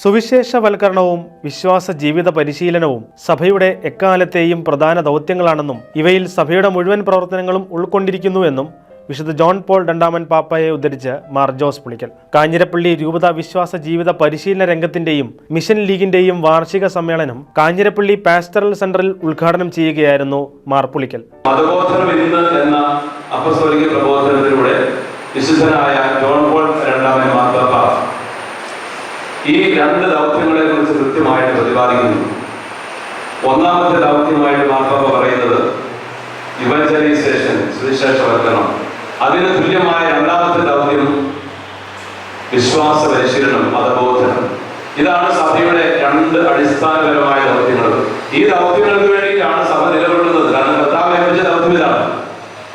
സുവിശേഷവൽക്കരണവും വിശ്വാസ ജീവിത പരിശീലനവും സഭയുടെ എക്കാലത്തെയും പ്രധാന ദൗത്യങ്ങളാണെന്നും ഇവയിൽ സഭയുടെ മുഴുവൻ പ്രവർത്തനങ്ങളും ഉൾക്കൊണ്ടിരിക്കുന്നുവെന്നും വിശുദ്ധ ജോൺ പോൾ രണ്ടാമൻ പാപ്പയെ ഉദ്ധരിച്ച് മാർ ജോസ് പുളിക്കൽ. കാഞ്ഞിരപ്പള്ളി രൂപത വിശ്വാസ ജീവിത പരിശീലന രംഗത്തിന്റെയും മിഷൻ ലീഗിന്റെയും വാർഷിക സമ്മേളനം കാഞ്ഞിരപ്പള്ളി പാസ്റ്ററൽ സെന്ററിൽ ഉദ്ഘാടനം ചെയ്യുകയായിരുന്നു മാർ പുളിക്കൽ. മതബോധനം ഇന്ന് എന്ന അപ്പസ്തോലിക പ്രബോധനത്തിലൂടെ വിശുദ്ധനായ ജോൺ പോൾ രണ്ടാമൻ മാർപ്പാപ്പ ഈ രണ്ട് ദൗത്യങ്ങളെ കുറിച്ച് കൃത്യമായിട്ട് പ്രതിപാദിക്കുന്നു. ഒന്നാമത്തെ ദൗത്യമായിട്ട് മാർപ്പാപ്പ പറയുന്നത് ഇവഞ്ചലൈസേഷൻ, സുവിശേഷവൽക്കരണം. അതിന് തുല്യമായ രണ്ടാമത്തെ ദൗത്യം വിശ്വാസ പരിശീലനം, മതബോധനം. ഇതാണ് സഭയുടെ രണ്ട് അടിസ്ഥാനപരമായ ദൗത്യങ്ങൾ. ഈ ദൗത്യങ്ങൾക്ക് വേണ്ടിയിട്ടാണ് സഭ നിലകൊള്ളുന്നത്. കാരണം കർത്താവ് ഏൽപ്പിച്ച ദൗത്യം ഇതാണ്.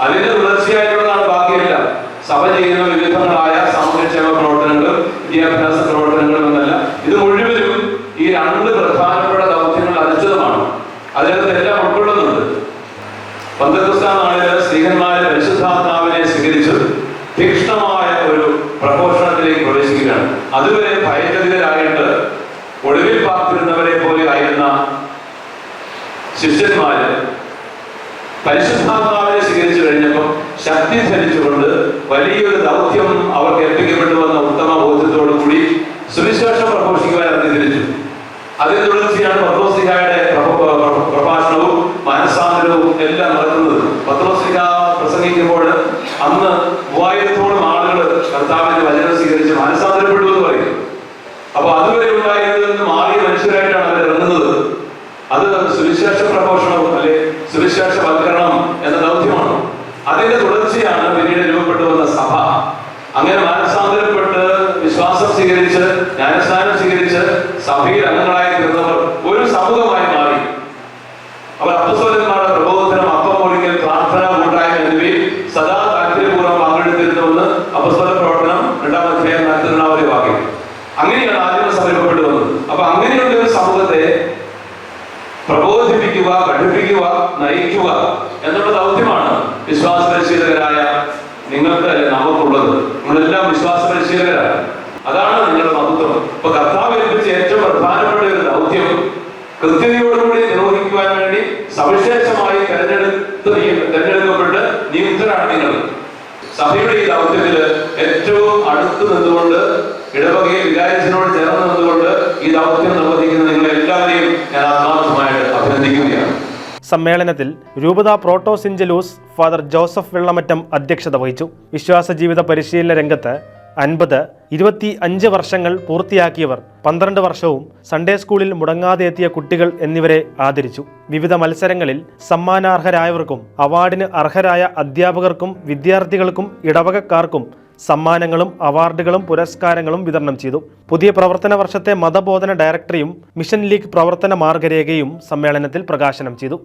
അതിന് തുടർച്ചയായിട്ടുള്ളതാണ് ബാക്കിയെല്ലാം. സഭ ചെയ്യുന്ന വിവിധങ്ങളായ സാമൂഹ്യക്ഷേമ പ്രവർത്തനങ്ങളും വിദ്യാഭ്യാസ പ്രവർത്തനങ്ങളും എന്നല്ല, ഇത് മുഴുവനും ഈ രണ്ട് പ്രധാനപ്പെട്ട ദൗത്യങ്ങൾ അധിഷ്ഠിതമാണ്. അതിനകത്ത് എല്ലാം ഉൾക്കൊള്ളുന്നുണ്ട്. പന്തക്കോസ്താ നാളില് സ്ത്രീഹന്മാരെ പരിശുദ്ധാത്മാവിനെ സ്വീകരിച്ച് തീക്ഷ്ണമായ ഒരു പ്രഘോഷണത്തിലേക്ക് പ്രവേശിക്കുകയാണ്. അതുവരെ ഭയചകിതരായിട്ട് ഒടുവിൽ പാർത്തിരുന്നവരെ പോലെ ആയിരുന്ന ശിഷ്യന്മാര് പരിശുദ്ധാത്മാവിനെ സ്വീകരിച്ചു കഴിഞ്ഞപ്പോൾ ശക്തി ധരിച്ചുകൊണ്ട് വലിയൊരു ദൗത്യം അവർക്ക് ഏൽപ്പിക്കപ്പെട്ടു വന്ന ഉത്തമ ബോധ്യത്തോടു കൂടി സുവിശേഷം പ്രഘോഷിക്കുവാൻ തിരിച്ചു. അതിന് തുടർച്ചയാണ് പത്രോസ്ലീഹയുടെ പ്രഭാഷണവും മാനസാന്തരവും എല്ലാം നടക്കുന്നത്. പത്രോസ്ലീഹ പ്രസംഗിക്കുമ്പോൾ അന്ന് 3000-ഓളം ആളുകൾ കർത്താവിന്റെ വചനം സ്വീകരിച്ച് മാനസാന്തരപ്പെട്ടു എന്ന് പറയും. അപ്പൊ അതുവരെ ഉണ്ടായിരുന്നതിൽ നിന്ന് മാറിയ മനുഷ്യരായിട്ടാണ് അവർ ഇറങ്ങുന്നത്. അത് സുവിശേഷ പ്രഘോഷണം അല്ലെ സുവിശേഷവൽക്കരണം എന്ന ദൗത്യമാണ്. അതിന്റെ തുടർച്ചയാണ് പിന്നീട് രൂപപ്പെട്ടു വന്ന സഭ. അങ്ങനെ മാനസാന്തരപ്പെട്ട് വിശ്വാസം സ്വീകരിച്ച് ജ്ഞാനസ്നാനം സ്വീകരിച്ച് സഭയിൽ അംഗങ്ങളായി തീർന്നവർ ഒരു സമൂഹമായി മാറി. അവർ അപ്പസ്തോലന്മാരുടെ പ്രബോധനം, അപ്പം പൊളിക്കൽ, പ്രാർത്ഥന, കൂട്ടായ്മ എന്നിവയിൽ സദാ താല്പര്യപൂർവ്വം പങ്കെടുത്തിരുന്നുവെന്ന് അപ്പസ്തോല പ്രവർത്തനം 2-ാം അധ്യായം 42-ാമത്തെ വാക്യം. അങ്ങനെയാണ് ആദ്യമ സഭ രൂപപ്പെട്ടു വന്നത്. അപ്പൊ അങ്ങനെയുള്ള ഒരു സമൂഹത്തെ പ്രബോധിപ്പിക്കുക, പഠിപ്പിക്കുക, നയിക്കുക എന്നുള്ള ദൗത്യമാണ് വിശ്വാസ പരിശീലകരായ നിങ്ങൾക്ക് നമുക്കുള്ളത്. നിങ്ങളെല്ലാം വിശ്വാസ പരിശീലകരാണ്. അതാണ് നിങ്ങളുടെ മഹത്വം. ഇപ്പൊ കർത്താവ് ഏൽപ്പിച്ച ഏറ്റവും പ്രധാനപ്പെട്ട ഒരു ദൗത്യം കൃത്യതയോടുകൂടി നിർവഹിക്കുവാൻ വേണ്ടി സവിശേഷമായി തെരഞ്ഞെടുക്കപ്പെട്ട് നിയുക്തരാണ് നിങ്ങൾ. സഭയുടെ ഈ ദൗത്യത്തില് ഏറ്റവും അടുത്ത് നിന്നുകൊണ്ട് ഇടവകയിൽ വികാരിച്ചതിനോട് ചേർന്ന് നിന്നുകൊണ്ട് ഈ ദൗത്യം നിർവഹിക്കുന്ന നിങ്ങളെല്ലാവരെയും ഞാൻ ആത്മാർത്ഥമായിട്ട് അഭിനന്ദിക്കുകയാണ്. സമ്മേളനത്തിൽ രൂപത പ്രോട്ടോസിഞ്ചലൂസ് ഫാദർ ജോസഫ് വെള്ളമറ്റം അധ്യക്ഷത വഹിച്ചു. വിശ്വാസ ജീവിത പരിശീലന രംഗത്ത് 50, 25 വർഷങ്ങൾ പൂർത്തിയാക്കിയവർ, 12 വർഷവും സൺഡേ സ്കൂളിൽ മുടങ്ങാതെ എത്തിയ കുട്ടികൾ എന്നിവരെ ആദരിച്ചു. വിവിധ മത്സരങ്ങളിൽ സമ്മാനാർഹരായവർക്കും അവാർഡിന് അർഹരായ അധ്യാപകർക്കും വിദ്യാർത്ഥികൾക്കും ഇടവകക്കാർക്കും സമ്മാനങ്ങളും അവാർഡുകളും പുരസ്കാരങ്ങളും വിതരണം ചെയ്തു. പുതിയ പ്രവർത്തന വർഷത്തെ മതബോധന ഡയറക്ടറിയും മിഷൻ ലീഗ് പ്രവർത്തന മാർഗരേഖയും സമ്മേളനത്തിൽ പ്രകാശനം ചെയ്തു.